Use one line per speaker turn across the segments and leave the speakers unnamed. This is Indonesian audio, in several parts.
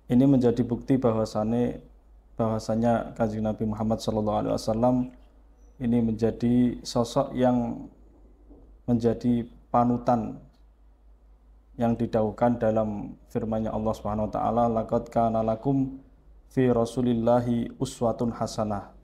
Ini menjadi bukti bahwasanya Kanjeng Nabi Muhammad SAW ini menjadi sosok yang menjadi panutan yang didhawuhkan dalam firman-Nya Allah Subhanahu wa taala, laqad kana lakum fi Rasulillahi uswatun hasanah.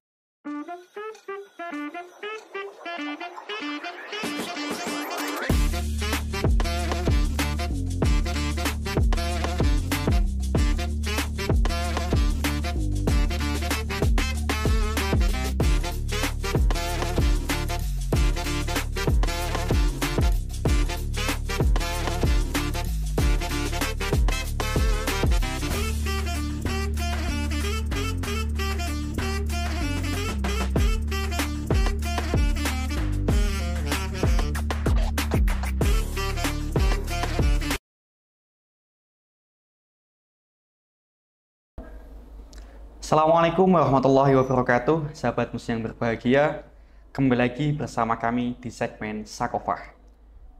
Assalamualaikum warahmatullahi wabarakatuh, sahabat muslim yang berbahagia. Kembali lagi bersama kami di segmen Sakofah.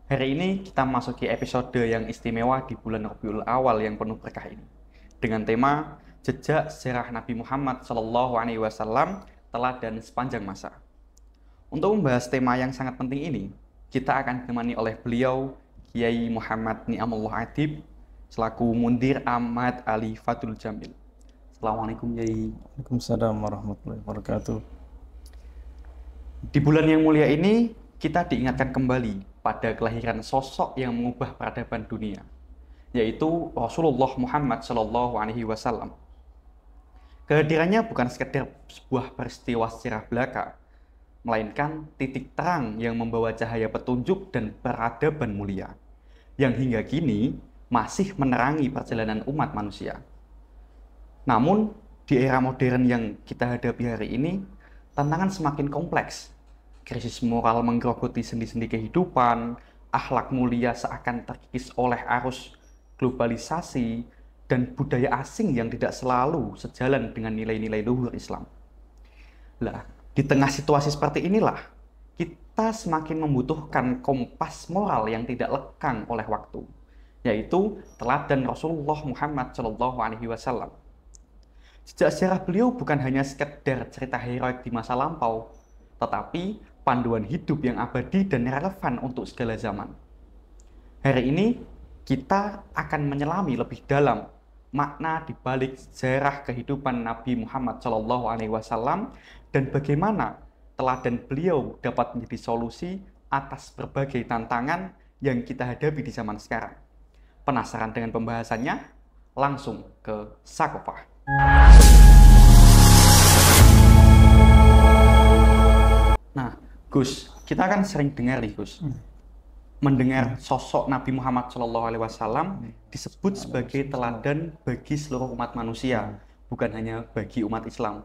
Hari ini kita memasuki episode yang istimewa di bulan Rabiul Awal yang penuh berkah ini, dengan tema Jejak Sejarah Nabi Muhammad SAW, Teladan Sepanjang Masa. Untuk membahas tema yang sangat penting ini, kita akan ditemani oleh beliau, Kiai Muhammad Ni'amullah Adib, selaku Mundir Ahmad Ali Fadul Jamil. Assalamualaikum, Yai.
Waalaikumsalam warahmatullahi wabarakatuh.
Di bulan yang mulia ini, kita diingatkan kembali pada kelahiran sosok yang mengubah peradaban dunia, yaitu Rasulullah Muhammad SAW. Kehadirannya bukan sekedar sebuah peristiwa sejarah belaka, melainkan titik terang yang membawa cahaya petunjuk dan peradaban mulia, yang hingga kini masih menerangi perjalanan umat manusia. Namun, di era modern yang kita hadapi hari ini, tantangan semakin kompleks. Krisis moral menggerogoti sendi-sendi kehidupan, akhlak mulia seakan terkikis oleh arus globalisasi, dan budaya asing yang tidak selalu sejalan dengan nilai-nilai luhur Islam. Lah, di tengah situasi seperti inilah, kita semakin membutuhkan kompas moral yang tidak lekang oleh waktu, yaitu teladan Rasulullah Muhammad SAW. Jejak sejarah beliau bukan hanya sekedar cerita heroik di masa lampau, tetapi panduan hidup yang abadi dan relevan untuk segala zaman. Hari ini, kita akan menyelami lebih dalam makna di balik sejarah kehidupan Nabi Muhammad SAW dan bagaimana teladan beliau dapat menjadi solusi atas berbagai tantangan yang kita hadapi di zaman sekarang. Penasaran dengan pembahasannya? Langsung ke Sakofah. Nah, Gus, kita kan sering dengar nih, Gus, mendengar sosok Nabi Muhammad SAW disebut sebagai teladan bagi seluruh umat manusia, bukan hanya bagi umat Islam.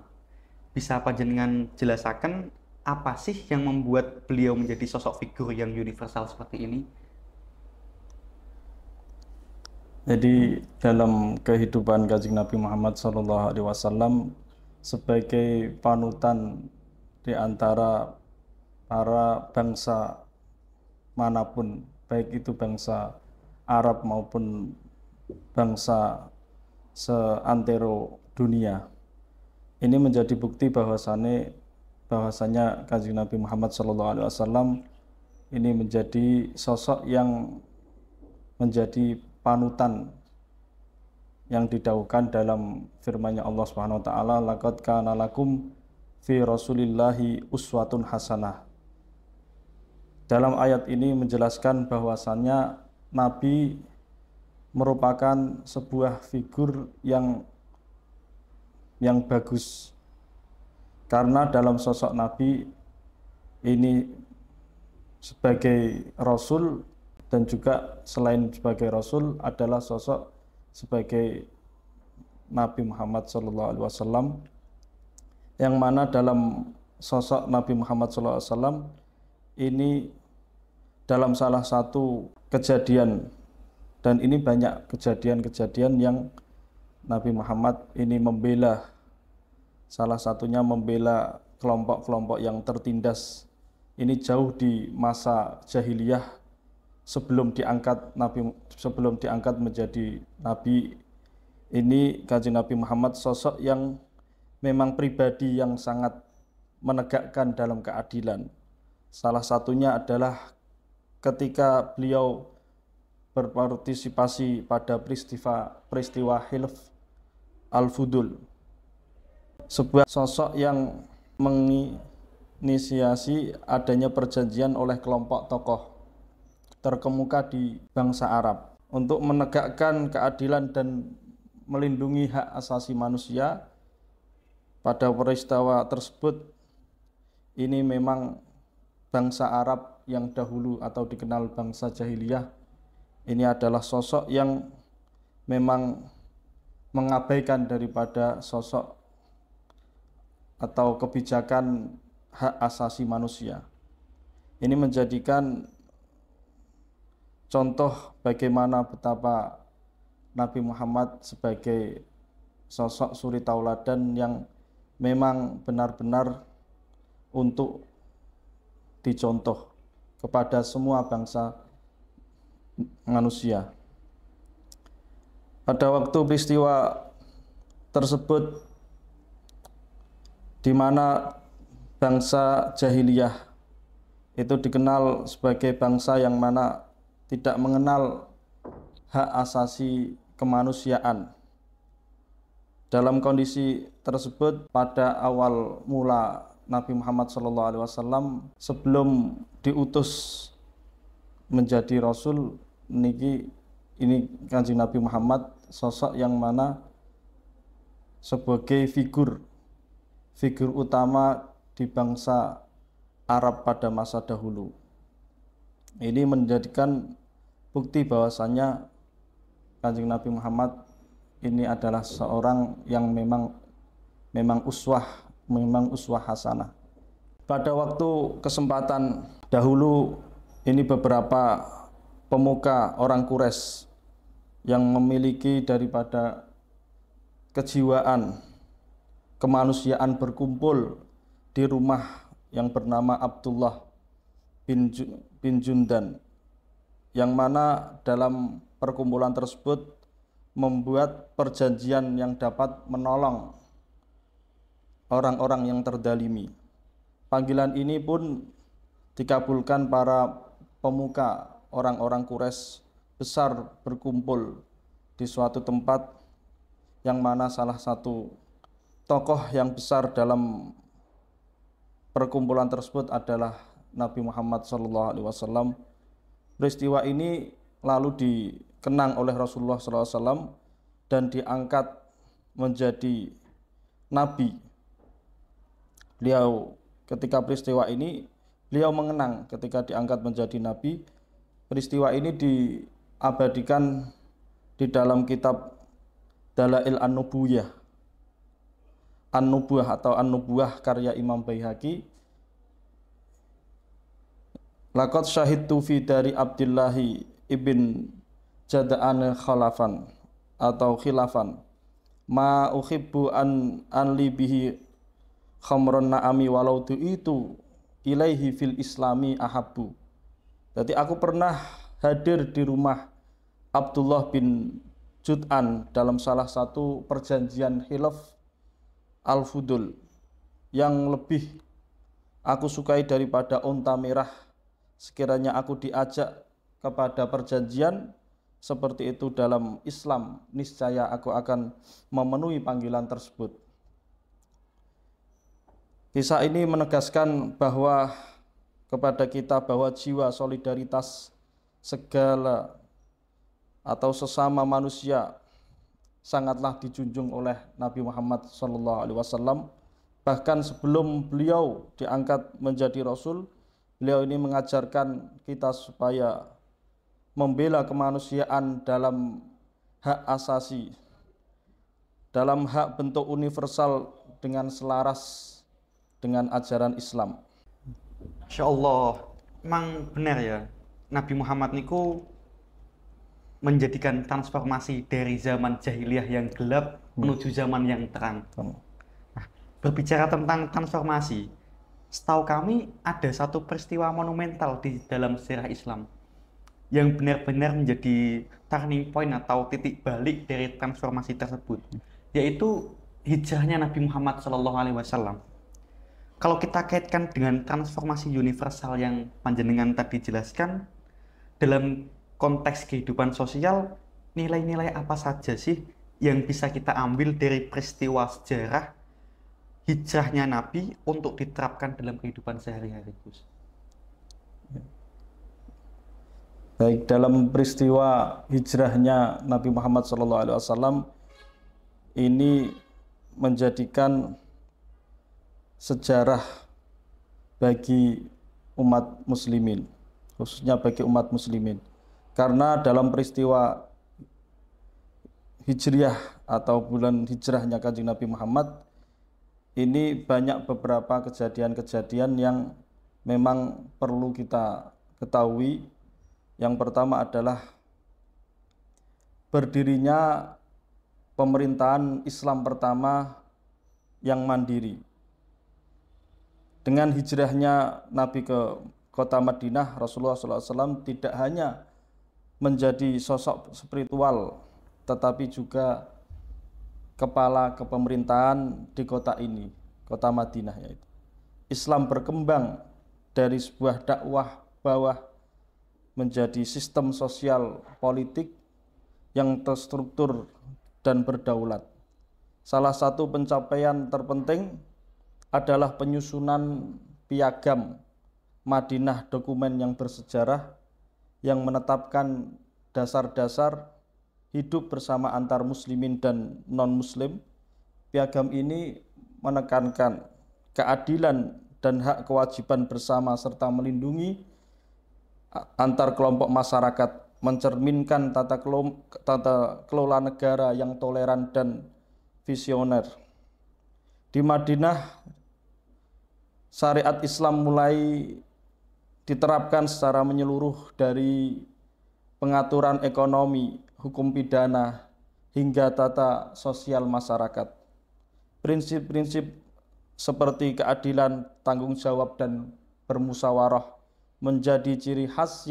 Bisa panjenengan jelaskan apa sih yang membuat beliau menjadi sosok figur yang universal seperti ini?
Jadi dalam kehidupan Kanjeng Nabi Muhammad SAW sebagai panutan di antara para bangsa manapun, baik itu bangsa Arab maupun bangsa seantero dunia, ini menjadi bukti bahwasanya Kanjeng Nabi Muhammad SAW ini menjadi sosok yang menjadi panutan yang didhawuhkan dalam firman-Nya Allah Subhanahu wa taala, laqad kana lakum fi Rasulillahi uswatun hasanah. Dalam ayat ini menjelaskan bahwasannya Nabi merupakan sebuah figur yang bagus, karena dalam sosok Nabi ini sebagai Rasul dan juga selain sebagai Rasul adalah sosok sebagai Nabi Muhammad SAW, yang mana dalam sosok Nabi Muhammad SAW ini dalam salah satu kejadian, dan ini banyak kejadian-kejadian yang Nabi Muhammad ini membela, salah satunya membela kelompok-kelompok yang tertindas. Ini jauh di masa jahiliyah, sebelum diangkat menjadi nabi Ini Kanjeng Nabi Muhammad sosok yang memang pribadi yang sangat menegakkan dalam keadilan. Salah satunya adalah ketika beliau berpartisipasi pada peristiwa Hilf Al-Fudul, sebuah sosok yang menginisiasi adanya perjanjian oleh kelompok tokoh terkemuka di bangsa Arab untuk menegakkan keadilan dan melindungi hak asasi manusia. Pada peristiwa tersebut, ini memang bangsa Arab yang dahulu atau dikenal bangsa jahiliyah, ini adalah sosok yang memang mengabaikan daripada sosok atau kebijakan hak asasi manusia. Ini menjadikan contoh bagaimana betapa Nabi Muhammad sebagai sosok suri tauladan yang memang benar-benar untuk dicontoh kepada semua bangsa manusia. Pada waktu peristiwa tersebut, di mana bangsa jahiliyah itu dikenal sebagai bangsa yang mana tidak mengenal hak asasi kemanusiaan. Dalam kondisi tersebut, pada awal mula Nabi Muhammad SAW sebelum diutus menjadi Rasul, ini Kanjeng Nabi Muhammad sosok yang mana sebagai figur utama di bangsa Arab pada masa dahulu. Ini menjadikan bukti bahwasanya Kanjeng Nabi Muhammad ini adalah seorang yang memang uswah hasanah. Pada waktu kesempatan dahulu, ini beberapa pemuka orang Quraisy yang memiliki daripada kejiwaan kemanusiaan berkumpul di rumah yang bernama Abdullah bin Jundan, yang mana dalam perkumpulan tersebut membuat perjanjian yang dapat menolong orang-orang yang terdalimi. Panggilan ini pun dikabulkan para pemuka orang-orang Quraisy besar berkumpul di suatu tempat yang mana salah satu tokoh yang besar dalam perkumpulan tersebut adalah Nabi Muhammad SAW. Peristiwa ini lalu dikenang oleh Rasulullah SAW dan diangkat menjadi nabi. Beliau ketika peristiwa ini, beliau mengenang ketika diangkat menjadi nabi. Peristiwa ini diabadikan di dalam kitab Dalail An-Nubuwah atau An-Nubuwah karya Imam Baihaqi. Laqad syahidtu fi dari Abdillahi ibn Jada'an khilafan ma uhibbu an li bihi khamrun na'ami walau itu ilaihi fil islami ahabbu. Jadi aku pernah hadir di rumah Abdullah bin Jud'an dalam salah satu perjanjian Hilaf Al-Fudul yang lebih aku sukai daripada unta merah. Sekiranya aku diajak kepada perjanjian seperti itu dalam Islam, niscaya aku akan memenuhi panggilan tersebut. Kisah ini menegaskan bahwa kepada kita bahwa jiwa solidaritas segala atau sesama manusia sangatlah dijunjung oleh Nabi Muhammad SAW. Bahkan sebelum beliau diangkat menjadi Rasul, beliau ini mengajarkan kita supaya membela kemanusiaan dalam hak asasi, dalam hak bentuk universal dengan selaras dengan ajaran Islam.
Insya Allah, memang benar ya, Nabi Muhammad niku menjadikan transformasi dari zaman jahiliyah yang gelap menuju zaman yang terang. Nah, berbicara tentang transformasi, setahu kami ada satu peristiwa monumental di dalam sejarah Islam. yang benar-benar menjadi turning point atau titik balik dari transformasi tersebut, yaitu hijrahnya Nabi Muhammad SAW. Kalau kita kaitkan dengan transformasi universal yang panjenengan tadi jelaskan, dalam konteks kehidupan sosial, nilai-nilai apa saja sih yang bisa kita ambil dari peristiwa sejarah hijrahnya Nabi untuk diterapkan dalam kehidupan sehari-hari, Gus?
Baik, dalam peristiwa hijrahnya Nabi Muhammad SAW ini menjadikan sejarah bagi umat muslimin, khususnya bagi umat muslimin. Karena dalam peristiwa hijriah atau bulan hijrahnya Kanjeng Nabi Muhammad ini banyak beberapa kejadian-kejadian yang memang perlu kita ketahui. Yang pertama adalah berdirinya pemerintahan Islam pertama yang mandiri. Dengan hijrahnya Nabi ke kota Madinah, Rasulullah SAW tidak hanya menjadi sosok spiritual, tetapi juga kepala kepemerintahan di kota ini, kota Madinah yaitu. Islam berkembang dari sebuah dakwah bawah menjadi sistem sosial politik yang terstruktur dan berdaulat. Salah satu pencapaian terpenting adalah penyusunan piagam Madinah, dokumen yang bersejarah yang menetapkan dasar-dasar hidup bersama antar muslimin dan non-muslim. Piagam ini menekankan keadilan dan hak kewajiban bersama serta melindungi antar kelompok masyarakat, mencerminkan tata kelola negara yang toleran dan visioner. Di Madinah, syariat Islam mulai diterapkan secara menyeluruh dari pengaturan ekonomi, hukum pidana, hingga tata sosial masyarakat. Prinsip-prinsip seperti keadilan, tanggung jawab, dan bermusyawarah menjadi ciri khas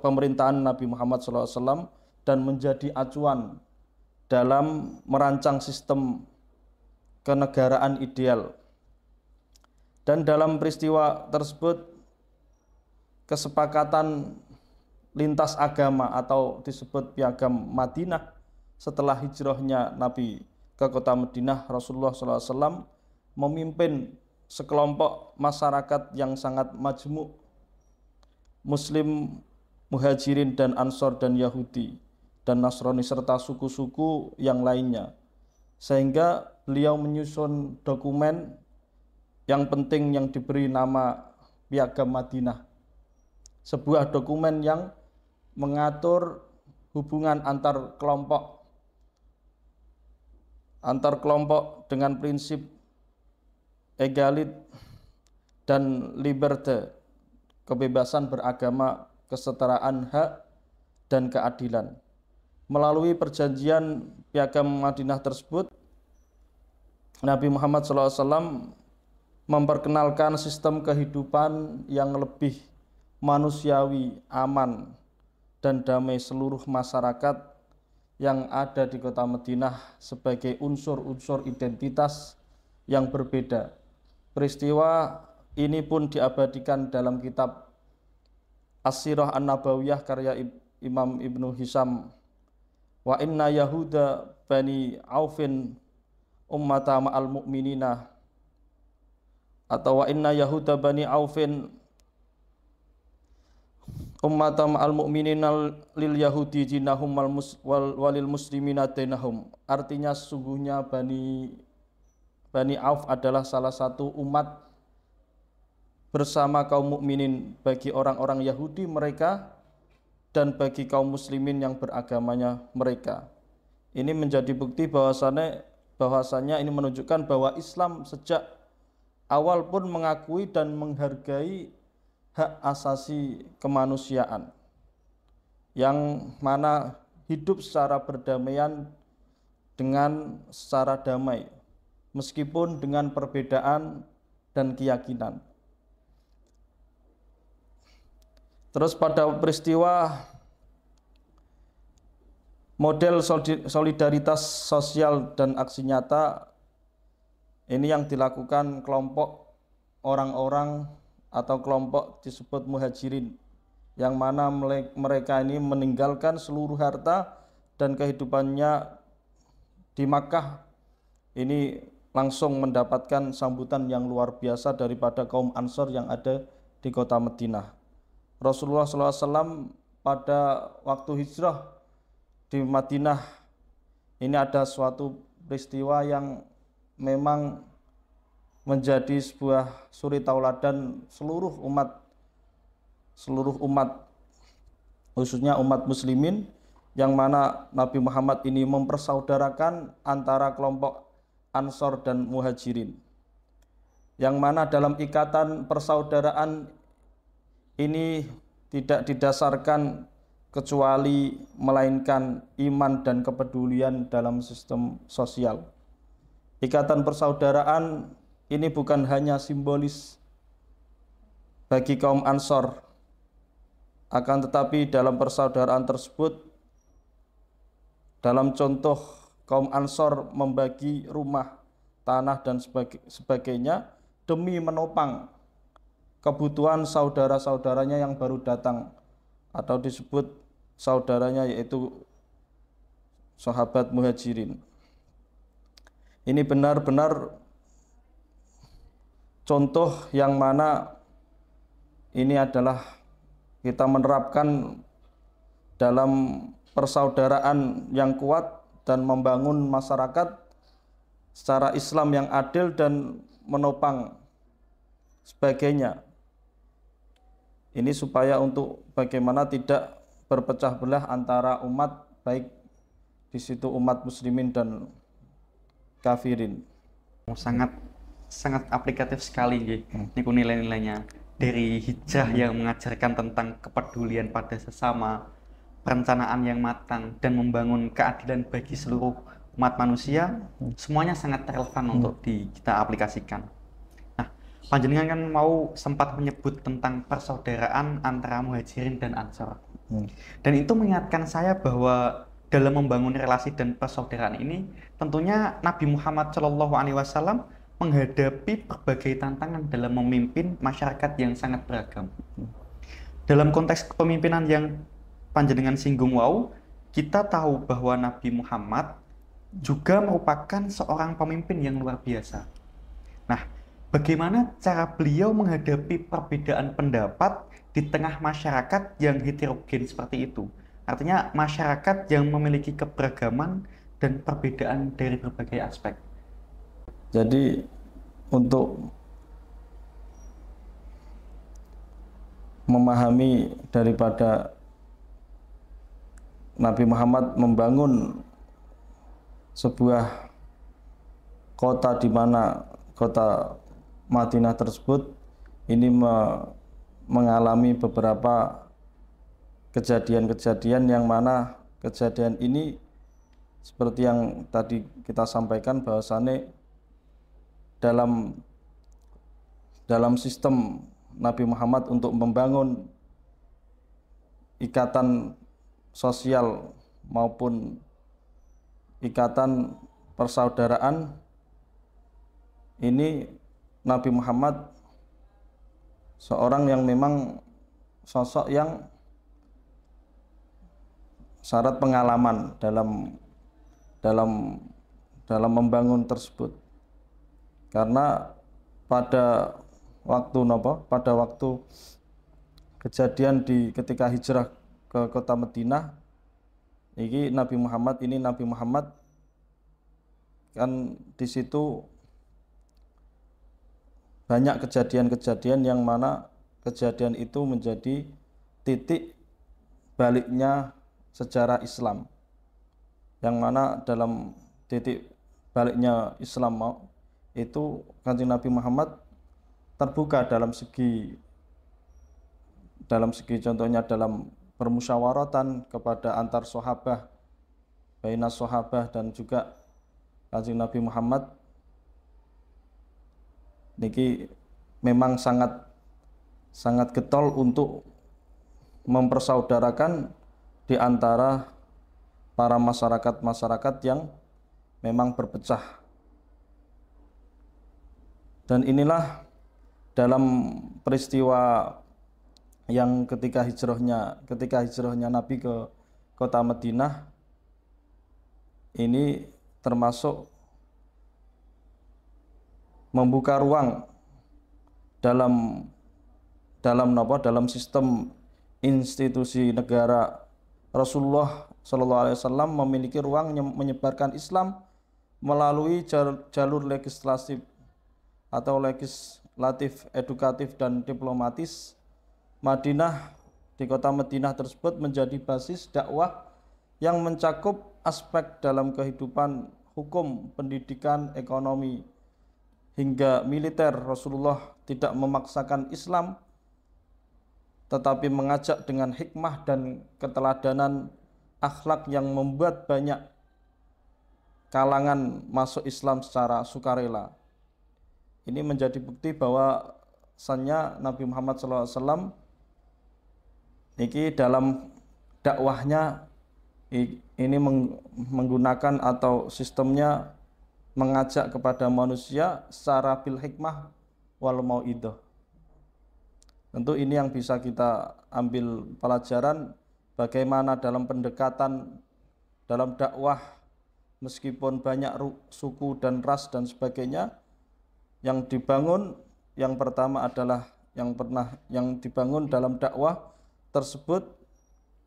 pemerintahan Nabi Muhammad SAW dan menjadi acuan dalam merancang sistem kenegaraan ideal. Dan dalam peristiwa tersebut, kesepakatan lintas agama atau disebut piagam Madinah setelah hijrahnya Nabi ke kota Madinah, Rasulullah SAW memimpin sekelompok masyarakat yang sangat majmuk, Muslim, Muhajirin dan Ansor dan Yahudi dan Nasrani serta suku-suku yang lainnya, sehingga beliau menyusun dokumen yang penting yang diberi nama Piagam Madinah, sebuah dokumen yang mengatur hubungan antar kelompok dengan prinsip egalit dan liberté, kebebasan beragama, kesetaraan hak, dan keadilan. Melalui perjanjian Piagam Madinah tersebut, Nabi Muhammad SAW memperkenalkan sistem kehidupan yang lebih manusiawi, aman, dan damai seluruh masyarakat yang ada di kota Madinah sebagai unsur-unsur identitas yang berbeda. Peristiwa ini pun diabadikan dalam kitab As-Sirah An-Nabawiyah karya Imam Ibnu Hisham. Wa inna Yahuda bani Aufin ummata ma'al mu'minina, atau wa inna Yahuda bani Aufin ummata ma'al mu'minina lil Yahudi jinahum walil muslimina dinahum. Artinya sesungguhnya Bani Auf adalah salah satu umat bersama kaum mukminin bagi orang-orang Yahudi mereka dan bagi kaum muslimin yang beragamanya mereka. Ini menjadi bukti bahwasannya ini menunjukkan bahwa Islam sejak awal pun mengakui dan menghargai hak asasi kemanusiaan, yang mana hidup secara berdamaian dengan secara damai meskipun dengan perbedaan dan keyakinan. Terus pada peristiwa model solidaritas sosial dan aksi nyata ini yang dilakukan kelompok orang-orang atau kelompok disebut muhajirin, yang mana mereka ini meninggalkan seluruh harta dan kehidupannya di Makkah ini langsung mendapatkan sambutan yang luar biasa daripada kaum Ansor yang ada di kota Madinah. Rasulullah SAW pada waktu hijrah di Madinah ini ada suatu peristiwa yang memang menjadi sebuah suri tauladan seluruh umat khususnya umat muslimin, yang mana Nabi Muhammad ini mempersaudarakan antara kelompok Ansor dan Muhajirin, yang mana dalam ikatan persaudaraan ini tidak didasarkan kecuali melainkan iman dan kepedulian dalam sistem sosial. Ikatan persaudaraan ini bukan hanya simbolis bagi kaum Ansor, akan tetapi dalam persaudaraan tersebut, dalam contoh kaum Ansor membagi rumah, tanah dan sebagainya demi menopang kebutuhan saudara-saudaranya yang baru datang, atau disebut saudaranya yaitu sahabat Muhajirin. Ini benar-benar contoh yang mana ini adalah kita menerapkan dalam persaudaraan yang kuat dan membangun masyarakat secara Islam yang adil dan menopang sebagainya. Ini supaya untuk bagaimana tidak berpecah belah antara umat, baik di situ umat muslimin dan kafirin.
Sangat sangat aplikatif sekali niku nilai-nilainya dari hijrah yang mengajarkan tentang kepedulian pada sesama, perencanaan yang matang dan membangun keadilan bagi seluruh umat manusia. Semuanya sangat relevan untuk kita aplikasikan. Nah, panjenengan kan mau sempat menyebut tentang persaudaraan antara Muhajirin dan Ansor. Dan itu mengingatkan saya bahwa dalam membangun relasi dan persaudaraan ini tentunya Nabi Muhammad SAW menghadapi berbagai tantangan dalam memimpin masyarakat yang sangat beragam. Dalam konteks kepemimpinan yang panjenengan singgung kita tahu bahwa Nabi Muhammad juga merupakan seorang pemimpin yang luar biasa. Nah, bagaimana cara beliau menghadapi perbedaan pendapat di tengah masyarakat yang heterogen seperti itu? Artinya masyarakat yang memiliki keberagaman dan perbedaan dari berbagai aspek.
Jadi untuk memahami daripada Nabi Muhammad membangun sebuah kota di mana kota Madinah tersebut ini mengalami beberapa kejadian-kejadian yang mana kejadian ini seperti yang tadi kita sampaikan bahwasannya dalam sistem Nabi Muhammad untuk membangun ikatan sosial maupun ikatan persaudaraan ini, Nabi Muhammad seorang yang memang sosok yang syarat pengalaman dalam membangun tersebut. Karena pada waktu kejadian ketika hijrah ke kota Madinah, Nabi Muhammad kan di situ banyak kejadian-kejadian yang mana kejadian itu menjadi titik baliknya sejarah Islam, yang mana dalam titik baliknya Islam itu Kanjeng Nabi Muhammad terbuka dalam segi contohnya dalam permusyawaratan kepada antar sahabat, bainas sahabat, dan juga Kanjeng Nabi Muhammad niki memang sangat getol untuk mempersaudarakan di antara para masyarakat yang memang berpecah. Dan inilah dalam peristiwa yang ketika hijrahnya Nabi ke kota Madinah, ini termasuk membuka ruang dalam sistem institusi negara. Rasulullah SAW memiliki ruang menyebarkan Islam melalui jalur legislatif atau legislatif, edukatif, dan diplomatis. Di kota Madinah tersebut menjadi basis dakwah yang mencakup aspek dalam kehidupan hukum, pendidikan, ekonomi, hingga militer. Rasulullah tidak memaksakan Islam, tetapi mengajak dengan hikmah dan keteladanan akhlak yang membuat banyak kalangan masuk Islam secara sukarela. Ini menjadi bukti bahwa Nabi Muhammad SAW ini dalam dakwahnya ini menggunakan atau sistemnya mengajak kepada manusia secara bil hikmah wal mau'idah. Tentu ini yang bisa kita ambil pelajaran bagaimana dalam pendekatan dalam dakwah, meskipun banyak suku dan ras dan sebagainya, yang dibangun yang pertama adalah yang dibangun dalam dakwah tersebut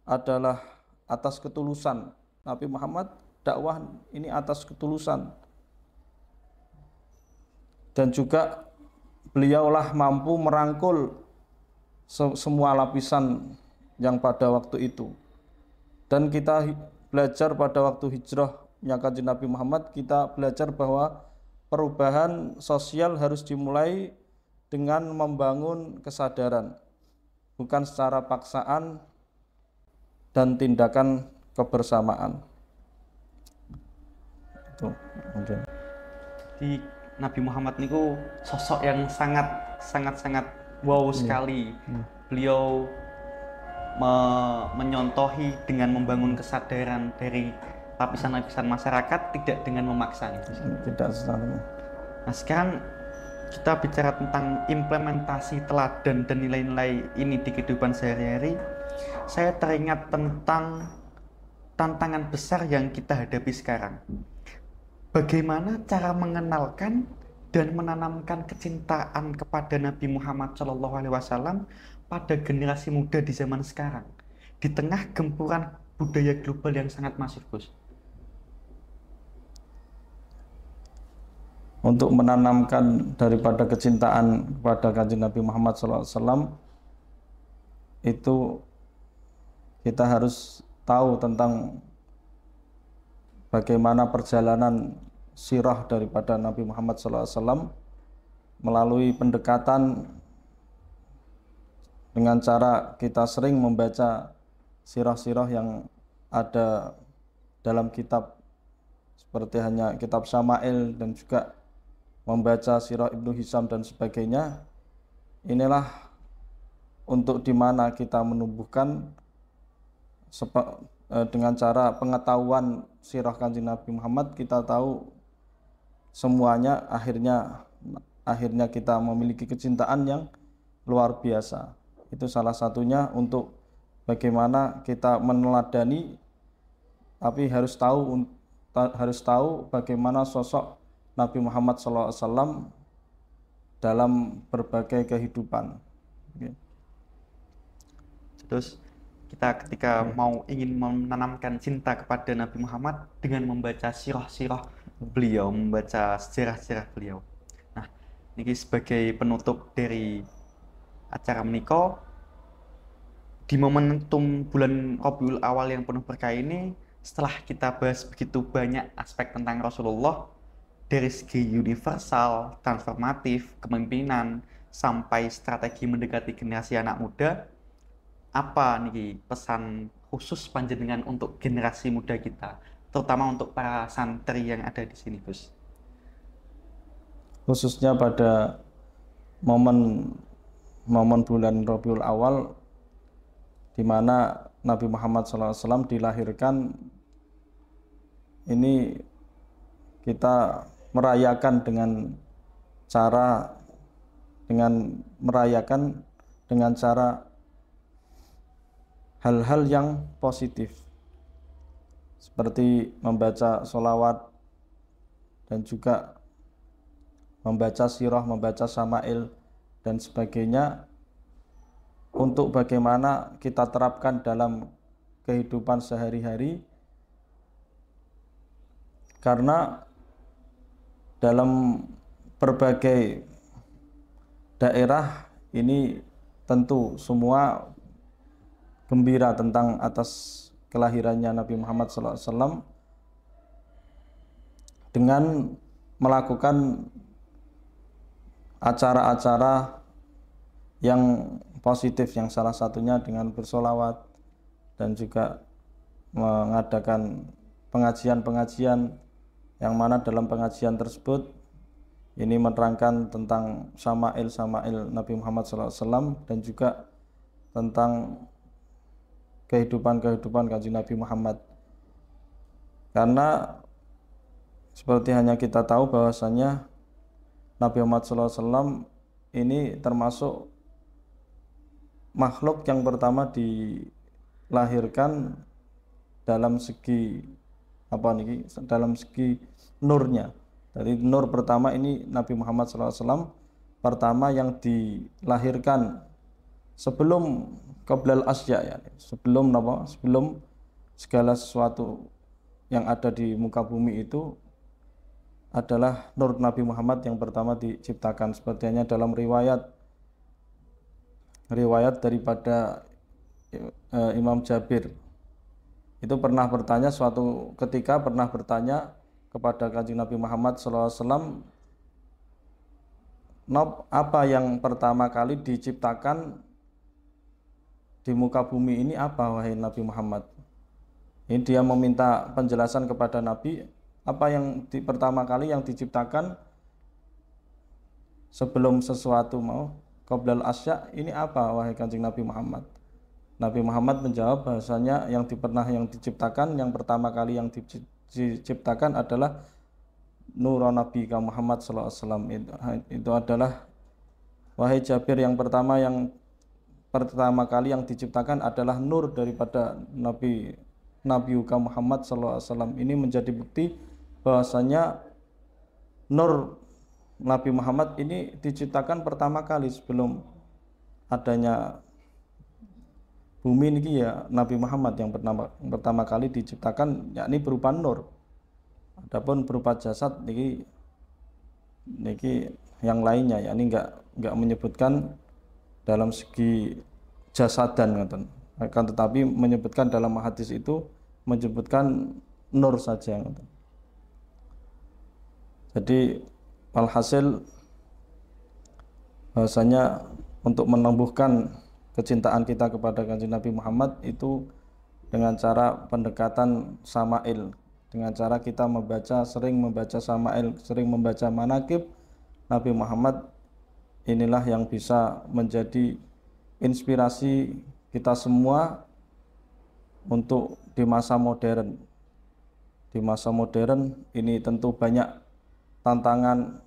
adalah atas ketulusan. Nabi Muhammad dakwah ini atas ketulusan, dan juga beliaulah mampu merangkul semua lapisan yang pada waktu itu. Dan kita belajar pada waktu hijrahnya Kanjeng Nabi Muhammad, kita belajar bahwa perubahan sosial harus dimulai dengan membangun kesadaran, bukan secara paksaan dan tindakan kebersamaan. Itu mungkin.
Di Nabi Muhammad niku sosok yang sangat wow sekali. Beliau menyontohi dengan membangun kesadaran dari lapisan-lapisan masyarakat, tidak dengan memaksa.
Tidak sebenarnya.
Nah, sekarang kita bicara tentang implementasi teladan dan nilai-nilai ini di kehidupan sehari-hari. Saya teringat tentang tantangan besar yang kita hadapi sekarang. Bagaimana cara mengenalkan dan menanamkan kecintaan kepada Nabi Muhammad SAW pada generasi muda di zaman sekarang, di tengah gempuran budaya global yang sangat masif, Gus?
Untuk menanamkan daripada kecintaan kepada Kanjeng Nabi Muhammad SAW, itu kita harus tahu tentang bagaimana perjalanan sirah daripada Nabi Muhammad SAW melalui pendekatan dengan cara kita sering membaca sirah-sirah yang ada dalam kitab, seperti hanya kitab Syama'il dan juga membaca sirah Ibnu Hisham dan sebagainya. Inilah untuk dimana kita menumbuhkan dengan cara pengetahuan sirah Kanjeng Nabi Muhammad, kita tahu semuanya, akhirnya kita memiliki kecintaan yang luar biasa. Itu salah satunya untuk bagaimana kita meneladani, tapi harus tahu bagaimana sosok Nabi Muhammad SAW dalam berbagai kehidupan.
Terus kita ketika ingin menanamkan cinta kepada Nabi Muhammad dengan membaca sirah-sirah beliau, membaca sejarah-sejarah beliau. Nah, ini sebagai penutup dari acara menika, di momentum bulan Rabiul Awal yang penuh berkah ini, setelah kita bahas begitu banyak aspek tentang Rasulullah, dari segi universal, transformatif, kepemimpinan, sampai strategi mendekati generasi anak muda, apa nih pesan khusus panjenengan untuk generasi muda kita, terutama untuk para santri yang ada di sini, Gus?
Khususnya pada momen bulan Rabiul Awal, di mana Nabi Muhammad SAW dilahirkan, ini kita merayakan dengan cara hal-hal yang positif, seperti membaca sholawat dan juga membaca sirah, membaca syama'il dan sebagainya, untuk bagaimana kita terapkan dalam kehidupan sehari-hari. Karena dalam berbagai daerah ini tentu semua gembira tentang atas kelahirannya Nabi Muhammad SAW dengan melakukan acara-acara yang positif, yang salah satunya dengan bersolawat dan juga mengadakan pengajian-pengajian, yang mana dalam pengajian tersebut ini menerangkan tentang syama'il Nabi Muhammad SAW dan juga tentang kehidupan Kanjeng Nabi Muhammad. Karena seperti hanya kita tahu bahwasanya Nabi Muhammad SAW ini termasuk makhluk yang pertama dilahirkan dalam segi dalam segi nurnya. Dari nur pertama ini Nabi Muhammad SAW pertama yang dilahirkan sebelum qoblal asya, ya, sebelum segala sesuatu yang ada di muka bumi itu adalah nur Nabi Muhammad yang pertama diciptakan. Sepertinya dalam riwayat daripada Imam Jabir itu suatu ketika pernah bertanya kepada Kanjeng Nabi Muhammad SAW, apa yang pertama kali diciptakan di muka bumi ini, apa wahai Nabi Muhammad? Ini dia meminta penjelasan kepada Nabi, apa yang pertama kali yang diciptakan sebelum sesuatu qoblal asya ini apa wahai Kanjeng Nabi Muhammad? Nabi Muhammad menjawab bahasanya yang diciptakan, yang pertama kali yang diciptakan adalah nur Nabi Muhammad SAW. Itu adalah, wahai Jabir, yang pertama kali yang diciptakan adalah nur daripada Nabi Muhammad SAW. Ini menjadi bukti bahwasanya nur Nabi Muhammad ini diciptakan pertama kali sebelum adanya bumi ini, ya Nabi Muhammad yang pertama kali diciptakan, yakni berupa nur. Adapun berupa jasad niki yang lainnya, yakni enggak menyebutkan dalam segi jasadan, akan tetapi menyebutkan dalam hadis itu menyebutkan nur saja. Jadi alhasil bahasanya untuk menumbuhkan kecintaan kita kepada Kanjeng Nabi Muhammad itu dengan cara pendekatan sama'il, dengan cara kita sering membaca sama'il, sering membaca manaqib Nabi Muhammad. Inilah yang bisa menjadi inspirasi kita semua untuk di masa modern. Di masa modern ini tentu banyak tantangan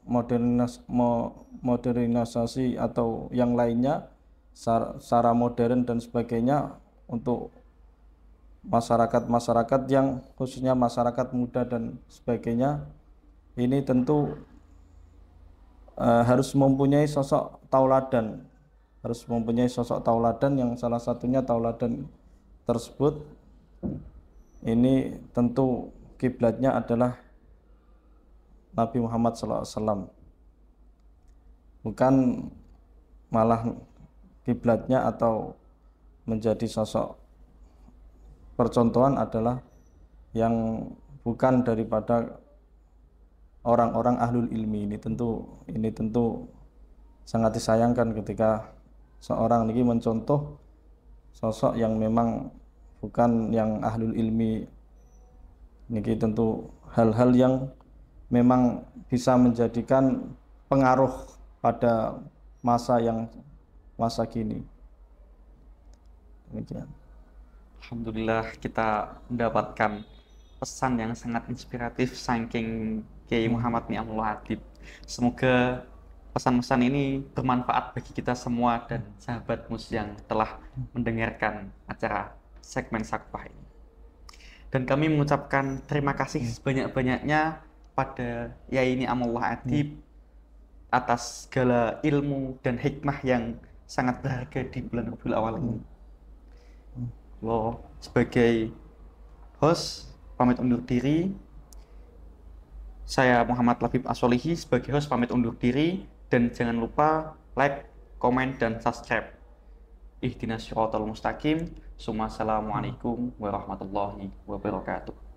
modernisasi atau yang lainnya, secara modern dan sebagainya, untuk masyarakat yang khususnya masyarakat muda dan sebagainya. Ini tentu harus mempunyai sosok tauladan, yang salah satunya tauladan tersebut ini tentu kiblatnya adalah Nabi Muhammad SAW, bukan malah kiblatnya atau menjadi sosok percontohan adalah yang bukan daripada orang-orang ahlul ilmi. Ini tentu sangat disayangkan ketika seorang ini mencontoh sosok yang memang bukan yang ahlul ilmi. Ini tentu hal-hal yang memang bisa menjadikan pengaruh pada masa kini. Demikian.
Alhamdulillah kita mendapatkan pesan yang sangat inspiratif saking Kiai Muhammad Ni'amullah Adib. Semoga pesan-pesan ini bermanfaat bagi kita semua dan sahabat mus yang telah mendengarkan acara segmen Sakfah ini. Dan kami mengucapkan terima kasih sebanyak-banyaknya pada Yai Ni'amullah Adib atas segala ilmu dan hikmah yang sangat berharga di bulan Rabiul Awal ini. Lo sebagai host pamit undur diri. Saya Muhammad Labib As-Solihi sebagai host pamit undur diri, dan jangan lupa like, komen, dan subscribe. Ihdinas siratal mustaqim. Assalamualaikum warahmatullahi wabarakatuh.